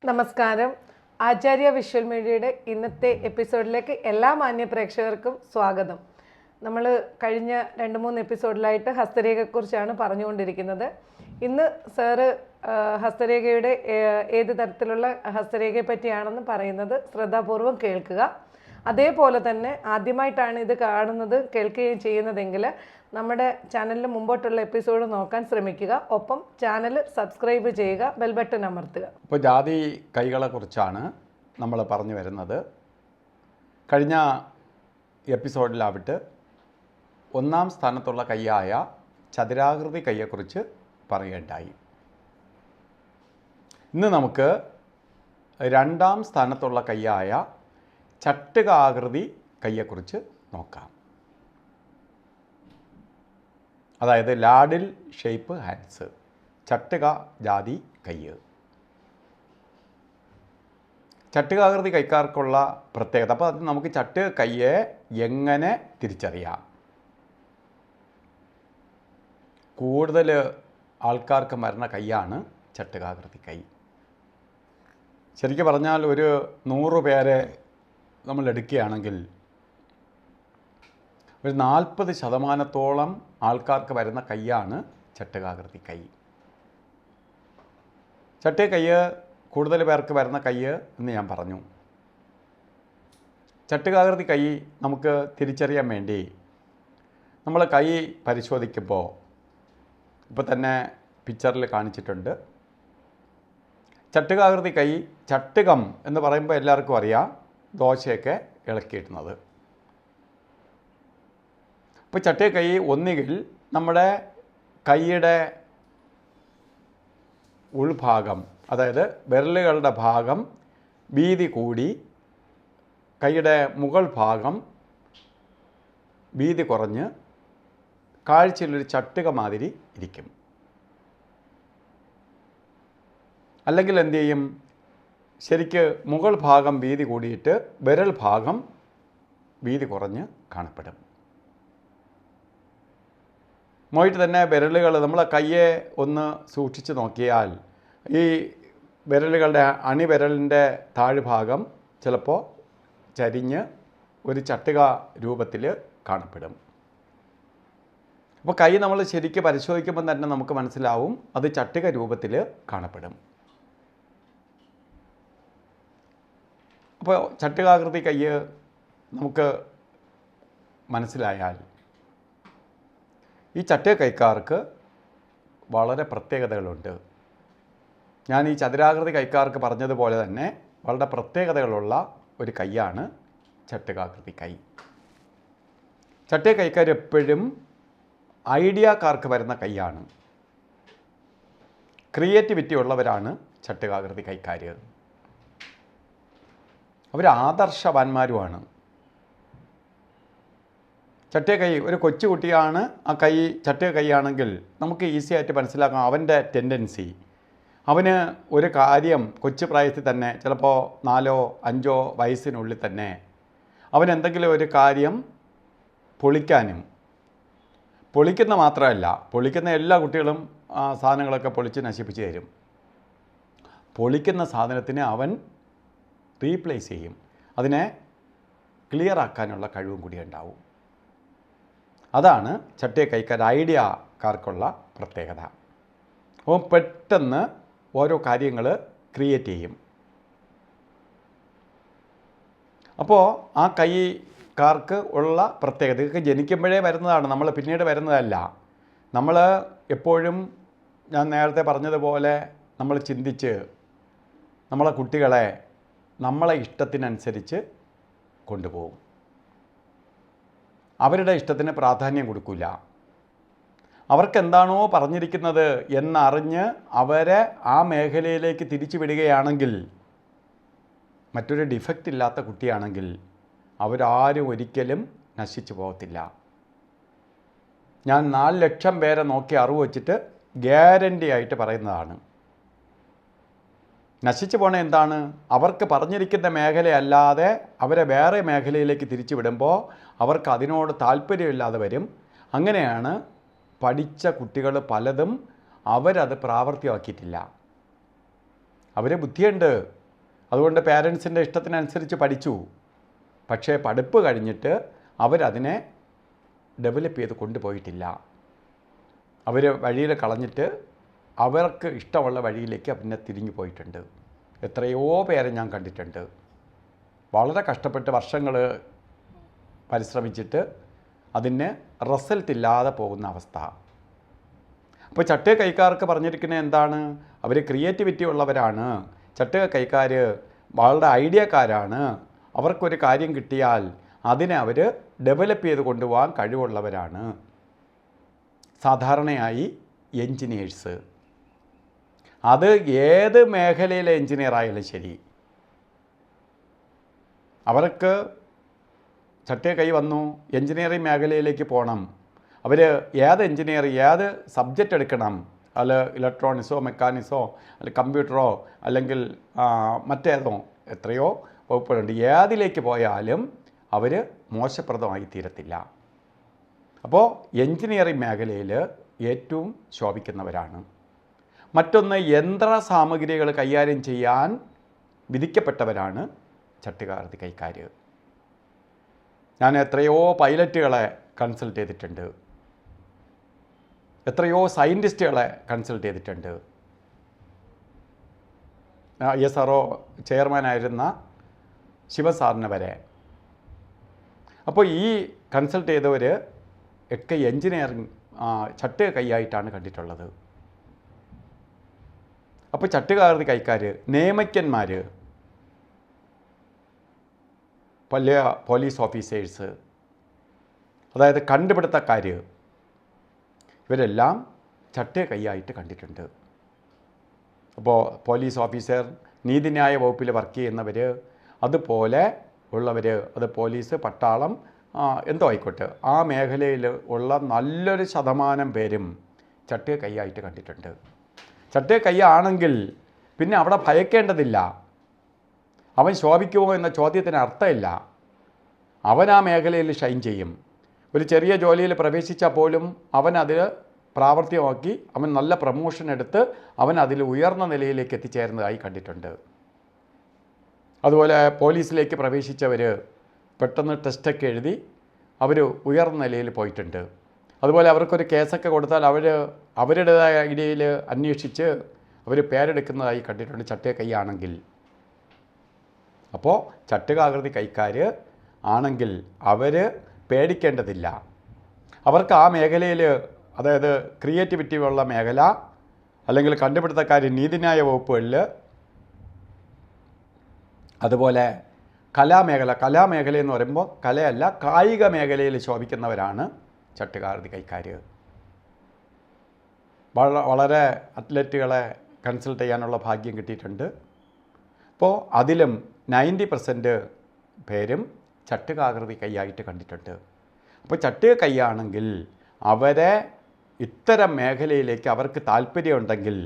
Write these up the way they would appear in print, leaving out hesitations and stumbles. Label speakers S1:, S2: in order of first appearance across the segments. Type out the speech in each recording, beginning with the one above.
S1: നമസ്കാരം. ആചാര്യ വിഷ്വൽ മീഡിയയുടെ ഇന്നത്തെ എപ്പിസോഡിലേക്ക് എല്ലാ മാന്യ പ്രേക്ഷകർക്കും സ്വാഗതം. നമ്മൾ കഴിഞ്ഞ 2-3 എപ്പിസോഡിലായിട്ട് ഹസ്തരേഖയെക്കുറിച്ചാണ് പറഞ്ഞുകൊണ്ടിരിക്കുന്നത്. ഇന്ന് സാറ് ഹസ്തരേഖയുടെ ഏത് തരത്തിലുള്ള ഹസ്തരേഖയെ പറ്റിയാണെന്ന് പറയുന്നത് ശ്രദ്ധാപൂർവം കേൾക്കുക. അതേപോലെ തന്നെ ആദ്യമായിട്ടാണ് ഇത് കാണുന്നത് കേൾക്കുകയും ചെയ്യുന്നതെങ്കിൽ നമ്മുടെ ചാനലിൽ മുമ്പോട്ടുള്ള എപ്പിസോഡ് നോക്കാൻ ശ്രമിക്കുക. ഒപ്പം ചാനൽ സബ്സ്ക്രൈബ് ചെയ്യുക, ബെൽ ബട്ടൺ അമർത്തുക.
S2: ഇപ്പോൾ ജാതി കൈകളെക്കുറിച്ചാണ് നമ്മൾ പറഞ്ഞു വരുന്നത്. കഴിഞ്ഞ എപ്പിസോഡിലാവിട്ട് 1-ാം സ്ഥാനത്തുള്ള കൈയായ ചതുരാകൃതി കൈയെക്കുറിച്ച് പറയുകയുണ്ടായി. ഇന്ന് നമുക്ക് 2-ാം സ്ഥാനത്തുള്ള കൈയായ ചട്ടുകാകൃതി കൈയെക്കുറിച്ച് നോക്കാം. അതായത് ലാഡിൽ ഷേപ്പ് ഹാൻഡ്സ്, ചട്ടുക ജാതി കൈ. ചട്ടുകാകൃതി കൈക്കാർക്കുള്ള പ്രത്യേകത, അപ്പോൾ അത് നമുക്ക് ചട്ടുക കൈയെ എങ്ങനെ തിരിച്ചറിയാം? കൂടുതൽ ആൾക്കാർക്ക് വരുന്ന കൈയാണ് ചട്ടുകാകൃതി കൈ. ശരിക്കും പറഞ്ഞാൽ ഒരു 100 പേരെ നമ്മൾ എടുക്കുകയാണെങ്കിൽ ഒരു 40% ആൾക്കാർക്ക് വരുന്ന കൈയാണ് ചട്ടുകാകൃതി കൈ. ചട്ടുക കൈ കൂടുതൽ പേർക്ക് വരുന്ന കൈ എന്ന് ഞാൻ പറഞ്ഞു. ചട്ടുകാകൃതി കൈ നമുക്ക് തിരിച്ചറിയാൻ വേണ്ടി നമ്മൾ കൈ പരിശോധിക്കുമ്പോൾ ഇപ്പോൾ തന്നെ പിക്ചറിൽ കാണിച്ചിട്ടുണ്ട്. ചട്ടുകാകൃതി കൈ, ചട്ടുകം എന്ന് പറയുമ്പോൾ എല്ലാവർക്കും അറിയാം, ദോശയൊക്കെ ഇളക്കിയിടുന്നത്. ഇപ്പോൾ ചട്ടുക കൈ ഒന്നുകിൽ നമ്മുടെ കൈയുടെ ഉൾഭാഗം, അതായത് വിരലുകളുടെ ഭാഗം വീതി കൂടി കൈയുടെ മുകൾ ഭാഗം വീതി കുറഞ്ഞ് കാഴ്ചയിലൊരു ചട്ടുക മാതിരി ഇരിക്കും. അല്ലെങ്കിൽ എന്തു ചെയ്യും, ശരിക്ക് മുകൾ ഭാഗം വീതി കൂടിയിട്ട് വിരൽ ഭാഗം വീതി കുറഞ്ഞ് കാണപ്പെടും. മോയിട്ട് തന്നെ വിരലുകൾ, നമ്മളെ കയ്യെ ഒന്ന് സൂക്ഷിച്ച് നോക്കിയാൽ ഈ വിരലുകളുടെ അണിവിരലിൻ്റെ താഴ്ഭാഗം ചിലപ്പോൾ ചരിഞ്ഞ് ഒരു ചട്ടുക രൂപത്തിൽ കാണപ്പെടും. അപ്പോൾ കൈ നമ്മൾ ശരിക്ക് പരിശോധിക്കുമ്പോൾ തന്നെ നമുക്ക് മനസ്സിലാവും അത് ചട്ടുക രൂപത്തിൽ കാണപ്പെടും. അപ്പോൾ ചട്ടുകാകൃതി കൈ നമുക്ക് മനസ്സിലായാൽ ഈ ചട്ടുക കൈക്കാർക്ക് വളരെ പ്രത്യേകതകളുണ്ട്. ഞാൻ ഈ ചതുരാകൃതി കൈക്കാർക്ക് പറഞ്ഞതുപോലെ തന്നെ വളരെ പ്രത്യേകതകളുള്ള ഒരു കൈയാണ് ചട്ടുകാകൃതി കൈ. ചട്ടുക കൈക്കാർ എപ്പോഴും ഐഡിയക്കാർക്ക് വരുന്ന കൈയാണ്. ക്രിയേറ്റിവിറ്റി ഉള്ളവരാണ് ചട്ടുകാകൃതി കൈക്കാർ. അവർ ആദർശവാന്മാരുമാണ്. ചട്ടുക കൈ, ഒരു കൊച്ചുകുട്ടിയാണ് ആ കൈ ചട്ടുക കൈയാണെങ്കിൽ നമുക്ക് ഈസി ആയിട്ട് മനസ്സിലാക്കാം അവൻ്റെ ടെൻഡൻസി. അവന് ഒരു കാര്യം കൊച്ചു പ്രായത്തിൽ തന്നെ, ചിലപ്പോൾ 4-5 വയസ്സിനുള്ളിൽ തന്നെ അവൻ എന്തെങ്കിലും ഒരു കാര്യം പൊളിക്കാനും, പൊളിക്കുന്ന മാത്രമല്ല, പൊളിക്കുന്ന എല്ലാ കുട്ടികളും സാധനങ്ങളൊക്കെ പൊളിച്ച് നശിപ്പിച്ച് തരും. പൊളിക്കുന്ന സാധനത്തിന് അവൻ റീപ്ലേസ് ചെയ്യും. അതിനെ ക്ലിയർ ആക്കാനുള്ള കഴിവും കൂടി ഉണ്ടാവും. അതാണ് ചട്ടുക കൈക്കാർ, ഐഡിയക്കാർക്കുള്ള പ്രത്യേകത. അപ്പോൾ പെട്ടെന്ന് ഓരോ കാര്യങ്ങൾ ക്രിയേറ്റ് ചെയ്യും. അപ്പോൾ ആ കൈക്കാർക്ക് ഉള്ള പ്രത്യേകത ഇതൊക്കെ ജനിക്കുമ്പോഴേ വരുന്നതാണ്, നമ്മൾ പിന്നീട് വരുന്നതല്ല. നമ്മൾ എപ്പോഴും, ഞാൻ നേരത്തെ പറഞ്ഞതുപോലെ, നമ്മൾ ചിന്തിച്ച് നമ്മളെ കുട്ടികളെ നമ്മളെ ഇഷ്ടത്തിനനുസരിച്ച് കൊണ്ടുപോകും. അവരുടെ ഇഷ്ടത്തിന് പ്രാധാന്യം കൊടുക്കില്ല. അവർക്കെന്താണോ പറഞ്ഞിരിക്കുന്നത് എന്നറിഞ്ഞ് അവരെ ആ മേഖലയിലേക്ക് തിരിച്ചു വിടുകയാണെങ്കിൽ, മറ്റൊരു ഡിഫക്റ്റ് ഇല്ലാത്ത കുട്ടിയാണെങ്കിൽ അവരാരും ഒരിക്കലും നശിച്ചു പോകത്തില്ല. ഞാൻ 4 ലക്ഷം പേരെ നോക്കി അറിവ് വച്ചിട്ട് ഗ്യാരൻ്റി ആയിട്ട് പറയുന്നതാണ്. നശിച്ചു പോണേ എന്താണ്, അവർക്ക് പറഞ്ഞിരിക്കുന്ന മേഖലയല്ലാതെ അവരെ വേറെ മേഖലയിലേക്ക് തിരിച്ചു വിടുമ്പോൾ അവർക്ക് അതിനോട് താല്പര്യമില്ലാതെ വരും. അങ്ങനെയാണ് പഠിച്ച കുട്ടികൾ പലതും അവരത് പ്രാവർത്തികമാക്കിയിട്ടില്ല. അവർ ബുദ്ധിയുണ്ട്, അതുകൊണ്ട് പേരൻസിൻ്റെ ഇഷ്ടത്തിനനുസരിച്ച് പഠിച്ചു. പക്ഷേ പഠിപ്പ് കഴിഞ്ഞിട്ട് അവരതിനെ ഡെവലപ്പ് ചെയ്ത് കൊണ്ടുപോയിട്ടില്ല. അവർ വഴിയിൽ കളഞ്ഞിട്ട് അവർക്ക് ഇഷ്ടമുള്ള വഴിയിലേക്ക് പിന്നെ തിരിഞ്ഞു പോയിട്ടുണ്ട്. എത്രയോ പേരെ ഞാൻ കണ്ടിട്ടുണ്ട്. വളരെ കഷ്ടപ്പെട്ട് വർഷങ്ങൾ പരിശ്രമിച്ചിട്ട് അതിന് റിസൾട്ട് ഇല്ലാതെ പോകുന്ന അവസ്ഥ. അപ്പോൾ ചട്ടേ കൈക്കാർക്ക് പറഞ്ഞിരിക്കുന്നത് എന്താണ്? അവർ ക്രിയേറ്റിവിറ്റി ഉള്ളവരാണ്. ചട്ടേ കൈക്കാർ വളരെ ഐഡിയക്കാരാണ്. അവർക്കൊരു കാര്യം കിട്ടിയാൽ അതിനെ അവർ ഡെവലപ്പ് ചെയ്ത് കൊണ്ടുപോകാൻ കഴിവുള്ളവരാണ്. സാധാരണയായി എൻജിനീയേഴ്സ്, അത് ഏത് മേഖലയിലെ എൻജിനീയർ ആയാലും ശരി, അവർക്ക് ചട്ടേ കൈ വന്നു എൻജിനീയറിംഗ് മേഖലയിലേക്ക് പോകണം. അവർ ഏത് ഏത് സബ്ജക്റ്റ് എടുക്കണം, അല്ല ഇലക്ട്രോണിക്സോ മെക്കാനിക്സോ അല്ലെങ്കിൽ കമ്പ്യൂട്ടറോ അല്ലെങ്കിൽ മറ്റേതോ എത്രയോ വകുപ്പുകളുണ്ട്. ഏതിലേക്ക് പോയാലും അവർ മോശപ്രദമായി തീരത്തില്ല. അപ്പോൾ എൻജിനീയറിംഗ് മേഖലയിൽ ഏറ്റവും ശോഭിക്കുന്നവരാണ്. മറ്റൊന്ന്, യന്ത്ര സാമഗ്രികൾ കൈകാര്യം ചെയ്യാൻ വിധിക്കപ്പെട്ടവരാണ് ചട്ടുകാർത്തി കൈക്കാർ. ഞാൻ എത്രയോ പൈലറ്റുകളെ കൺസൾട്ട് ചെയ്തിട്ടുണ്ട്, എത്രയോ സയൻറ്റിസ്റ്റുകളെ കൺസൾട്ട് ചെയ്തിട്ടുണ്ട്. ISRO ചെയർമാനായിരുന്ന ശിവസാറിന് വരെ. അപ്പോൾ ഈ കൺസൾട്ട് ചെയ്തവർ ഒക്കെ എൻജിനീയറിംഗ് ചട്ടേ കൈയായിട്ടാണ് കണ്ടിട്ടുള്ളത്. അപ്പോൾ ചട്ടുകാർത്തി കൈക്കാർ, നിയമജ്ഞന്മാർ, വലിയ പോലീസ് ഓഫീസേഴ്സ്, അതായത് കണ്ടുപിടുത്തക്കാർ, ഇവരെല്ലാം ചട്ടേ കൈയായിട്ട് കണ്ടിട്ടുണ്ട്. അപ്പോൾ പോലീസ് ഓഫീസർ, നീതിന്യായ വകുപ്പിൽ വർക്ക് ചെയ്യുന്നവർ, അതുപോലെ ഉള്ളവർ, അത് പോലീസ്, പട്ടാളം, എന്തോ ആയിക്കോട്ടെ, ആ മേഖലയിൽ ഉള്ള നല്ലൊരു ശതമാനം പേരും ചട്ടേ കൈയായിട്ട് കണ്ടിട്ടുണ്ട്. ചട്ടേ കൈയാണെങ്കിൽ പിന്നെ അവിടെ ഭയക്കേണ്ടതില്ല. അവൻ ശോഭിക്കുമോ എന്ന ചോദ്യത്തിന് അർത്ഥമില്ല. അവൻ ആ മേഖലയിൽ ഷൈൻ ചെയ്യും. ഒരു ചെറിയ ജോലിയിൽ പ്രവേശിച്ചാൽ പോലും അവൻ അതിൽ പ്രാവർത്തികമാക്കി അവൻ നല്ല പ്രമോഷൻ എടുത്ത് അവൻ അതിൽ ഉയർന്ന നിലയിലേക്ക് എത്തിച്ചേരുന്നതായി കണ്ടിട്ടുണ്ട്. അതുപോലെ പോലീസിലേക്ക് പ്രവേശിച്ചവർ പെട്ടെന്ന് ടെസ്റ്റൊക്കെ എഴുതി അവർ ഉയർന്ന നിലയിൽ പോയിട്ടുണ്ട്. അതുപോലെ അവർക്കൊരു കേസൊക്കെ കൊടുത്താൽ അവരുടേതായ ഐഡിയയിൽ അന്വേഷിച്ച് അവർ പേരെടുക്കുന്നതായി കണ്ടിട്ടുണ്ട് ചട്ടേ കൈയാണെങ്കിൽ. അപ്പോൾ ചട്ടുകാകൃതി കൈക്കാർ ആണെങ്കിൽ അവർ പേടിക്കേണ്ടതില്ല. അവർക്ക് ആ മേഖലയിൽ, അതായത് ക്രിയേറ്റിവിറ്റി ഉള്ള മേഖല, അല്ലെങ്കിൽ കണ്ടുപിടുത്തക്കാർ നീതിന്യായ വകുപ്പുകളിൽ, അതുപോലെ കലാമേഖല എന്ന് പറയുമ്പോൾ കലയല്ല, കായിക മേഖലയിൽ ശോഭിക്കുന്നവരാണ് ചട്ടുകാകൃതി കൈക്കാർ. വളരെ അത്ലറ്റുകളെ കൺസൾട്ട് ചെയ്യാനുള്ള ഭാഗ്യം കിട്ടിയിട്ടുണ്ട്. അപ്പോൾ അതിലും 90% പേരും ചട്ടുകാകൃതി കൈയായിട്ട് കണ്ടിട്ടുണ്ട്. അപ്പോൾ ചട്ടേ കൈയാണെങ്കിൽ അവരെ ഇത്തരം മേഖലയിലേക്ക് അവർക്ക് താല്പര്യമുണ്ടെങ്കിൽ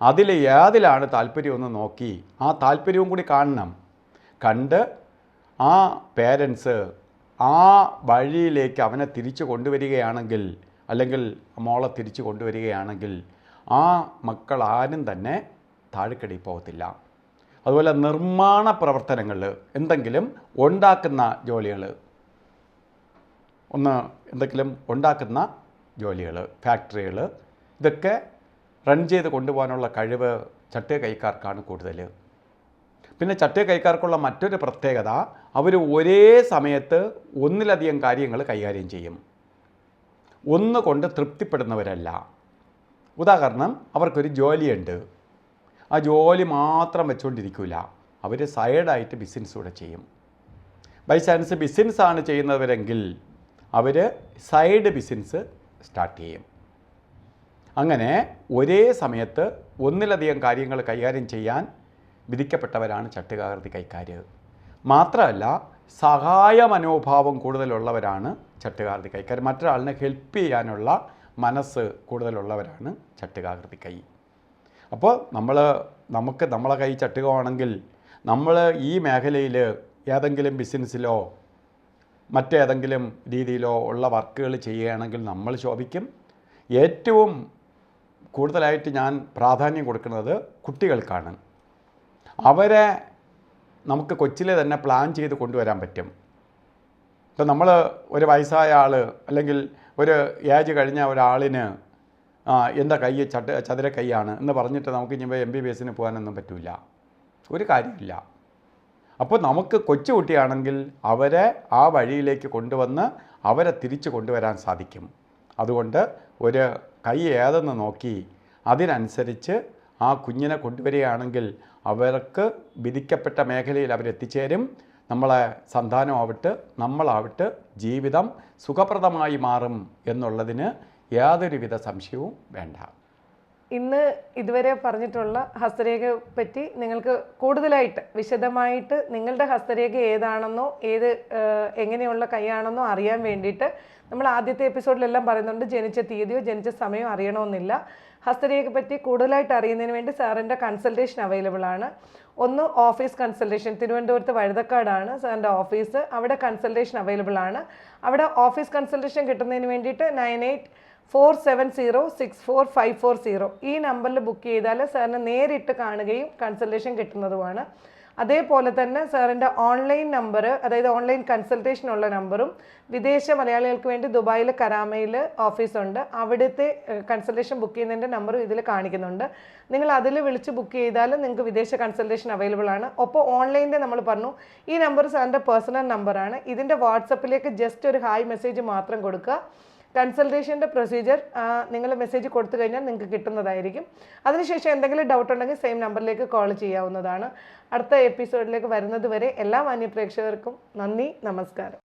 S2: അതിൽ ഏതിലാണ് താല്പര്യമെന്ന് നോക്കി ആ താല്പര്യവും കൂടി കാണണം. കണ്ട് ആ പേരൻസ് ആ വഴിയിലേക്ക് അവനെ തിരിച്ചു കൊണ്ടുവരികയാണെങ്കിൽ, അല്ലെങ്കിൽ മോളെ തിരിച്ചു കൊണ്ടുവരികയാണെങ്കിൽ ആ മക്കൾ ആരും തന്നെ താഴെക്കടിയിൽ പോകത്തില്ല. അതുപോലെ നിർമ്മാണ പ്രവർത്തനങ്ങൾ, എന്തെങ്കിലും ഉണ്ടാക്കുന്ന ജോലികൾ, എന്തെങ്കിലും ഉണ്ടാക്കുന്ന ജോലികൾ, ഫാക്ടറികൾ, ഇതൊക്കെ റൺ ചെയ്ത് കൊണ്ടുപോകാനുള്ള കഴിവ് ചട്ടേ കൈക്കാർക്കാണ് കൂടുതൽ. പിന്നെ ചട്ടേ കൈക്കാർക്കുള്ള മറ്റൊരു പ്രത്യേകത, അവർ ഒരേ സമയത്ത് ഒന്നിലധികം കാര്യങ്ങൾ കൈകാര്യം ചെയ്യും. ഒന്നുകൊണ്ട് തൃപ്തിപ്പെടുന്നവരല്ല. ഉദാഹരണം, അവർക്കൊരു ജോലിയുണ്ട്, ആ ജോലി മാത്രം വെച്ചുകൊണ്ടിരിക്കില്ല, അവർ സൈഡായിട്ട് ബിസിനസ് കൂടെ ചെയ്യും. ബൈ ചാൻസ് ബിസിനസ്സാണ് ചെയ്യുന്നവരെങ്കിൽ അവർ സൈഡ് ബിസിനസ് സ്റ്റാർട്ട് ചെയ്യും. അങ്ങനെ ഒരേ സമയത്ത് ഒന്നിലധികം കാര്യങ്ങൾ കൈകാര്യം ചെയ്യാൻ വിധിക്കപ്പെട്ടവരാണ് ചട്ടുകാകൃതി കൈക്കാർ. മാത്രമല്ല സഹായ മനോഭാവം കൂടുതലുള്ളവരാണ് ചട്ടുകാകൃതി കൈക്കാർ. മറ്റൊരാളിനെ ഹെൽപ്പ് ചെയ്യാനുള്ള മനസ്സ് കൂടുതലുള്ളവരാണ് ചട്ടുകാകൃതി കൈ. അപ്പോൾ നമുക്ക് നമ്മളെ കൈ ചട്ടുകമാണെങ്കിൽ നമ്മൾ ഈ മേഖലയിൽ ഏതെങ്കിലും ബിസിനസ്സിലോ മറ്റേതെങ്കിലും രീതിയിലോ ഉള്ള വർക്കുകൾ ചെയ്യുകയാണെങ്കിൽ നമ്മൾ ശോഭിക്കും. ഏറ്റവും കൂടുതലായിട്ട് ഞാൻ പ്രാധാന്യം കൊടുക്കുന്നത് കുട്ടികൾക്കാണ്. അവരെ നമുക്ക് കൊച്ചിലെ തന്നെ പ്ലാൻ ചെയ്ത് കൊണ്ടുവരാൻ പറ്റും. ഇപ്പം നമ്മൾ ഒരു വയസ്സായ ആൾ അല്ലെങ്കിൽ ഒരു ഏജ് കഴിഞ്ഞ ഒരാളിന് എൻ്റെ കൈ ചതുര കൈയാണ് എന്ന് പറഞ്ഞിട്ട് നമുക്ക് ഇനി MBBS പോകാനൊന്നും പറ്റില്ല, ഒരു കാര്യമില്ല. അപ്പോൾ നമുക്ക് കൊച്ചുകുട്ടിയാണെങ്കിൽ അവരെ ആ വഴിയിലേക്ക് കൊണ്ടുവന്ന് അവരെ തിരിച്ചു കൊണ്ടുവരാൻ സാധിക്കും. അതുകൊണ്ട് ഒരു കൈ ഏതെന്ന് നോക്കി അതിനനുസരിച്ച് ആ കുഞ്ഞിനെ കൊണ്ടുവരികയാണെങ്കിൽ അവർക്ക് വിധിക്കപ്പെട്ട മേഖലയിൽ അവരെത്തിച്ചേരും. നമ്മളെ സന്താനമാവട്ടെ നമ്മളാവട്ടെ ജീവിതം സുഖപ്രദമായി മാറും എന്നുള്ളതിന് യാതൊരുവിധ സംശയവും വേണ്ട.
S1: ഇന്ന് ഇതുവരെ പറഞ്ഞിട്ടുള്ള ഹസ്തരേഖയെ പറ്റി നിങ്ങൾക്ക് കൂടുതലായിട്ട് വിശദമായിട്ട് നിങ്ങളുടെ ഹസ്തരേഖ ഏതാണെന്നോ എങ്ങനെയുള്ള കൈയാണെന്നോ അറിയാൻ വേണ്ടിയിട്ട് നമ്മൾ ആദ്യത്തെ എപ്പിസോഡിലെല്ലാം പറയുന്നുണ്ട് ജനിച്ച തീയതിയോ ജനിച്ച സമയമോ അറിയണമെന്നില്ല. ഹസ്തരേഖയെ പറ്റി കൂടുതലായിട്ട് അറിയുന്നതിന് വേണ്ടി സാറിൻ്റെ കൺസൾട്ടേഷൻ അവൈലബിൾ ആണ്. ഒന്ന് ഓഫീസ് കൺസൾട്ടേഷൻ, തിരുവനന്തപുരത്ത് വഴുതക്കാടാണ് സാറിൻ്റെ ഓഫീസ്, അവിടെ കൺസൾട്ടേഷൻ അവൈലബിൾ ആണ്. അവിടെ ഓഫീസ് കൺസൾട്ടേഷൻ കിട്ടുന്നതിന് വേണ്ടിയിട്ട് 9847064540 ഈ നമ്പറിൽ ബുക്ക് ചെയ്താൽ സാറിന് നേരിട്ട് കാണുകയും കൺസൾട്ടേഷൻ കിട്ടുന്നതുമാണ്. അതേപോലെ തന്നെ സാറിൻ്റെ ഓൺലൈൻ നമ്പർ, അതായത് ഓൺലൈൻ കൺസൾട്ടേഷനുള്ള നമ്പറും വിദേശ മലയാളികൾക്ക് വേണ്ടി ദുബായിൽ കരാമയിൽ ഓഫീസുണ്ട്, അവിടുത്തെ കൺസൾട്ടേഷൻ ബുക്ക് ചെയ്യുന്നതിൻ്റെ നമ്പറും ഇതിൽ കാണിക്കുന്നുണ്ട്. നിങ്ങൾ അതിൽ വിളിച്ച് ബുക്ക് ചെയ്താൽ നിങ്ങൾക്ക് വിദേശ കൺസൾട്ടേഷൻ അവൈലബിൾ ആണ്. ഒപ്പം ഓൺലൈനിൻ്റെ നമ്മൾ പറഞ്ഞു ഈ നമ്പർ സാറിൻ്റെ പേഴ്സണൽ നമ്പറാണ്. ഇതിൻ്റെ വാട്സപ്പിലേക്ക് ജസ്റ്റ് ഒരു ഹായ് മെസ്സേജ് മാത്രം കൊടുക്കുക. കൺസൾട്ടേഷൻ്റെ പ്രൊസീജിയർ നിങ്ങൾ മെസ്സേജ് കൊടുത്തു കഴിഞ്ഞാൽ നിങ്ങൾക്ക് കിട്ടുന്നതായിരിക്കും. അതിനുശേഷം എന്തെങ്കിലും ഡൗട്ട് ഉണ്ടെങ്കിൽ സെയിം നമ്പറിലേക്ക് കോൾ ചെയ്യാവുന്നതാണ്. അടുത്ത എപ്പിസോഡിലേക്ക് വരുന്നത് വരെ എല്ലാ മാന്യപ്രേക്ഷകർക്കും നന്ദി, നമസ്കാരം.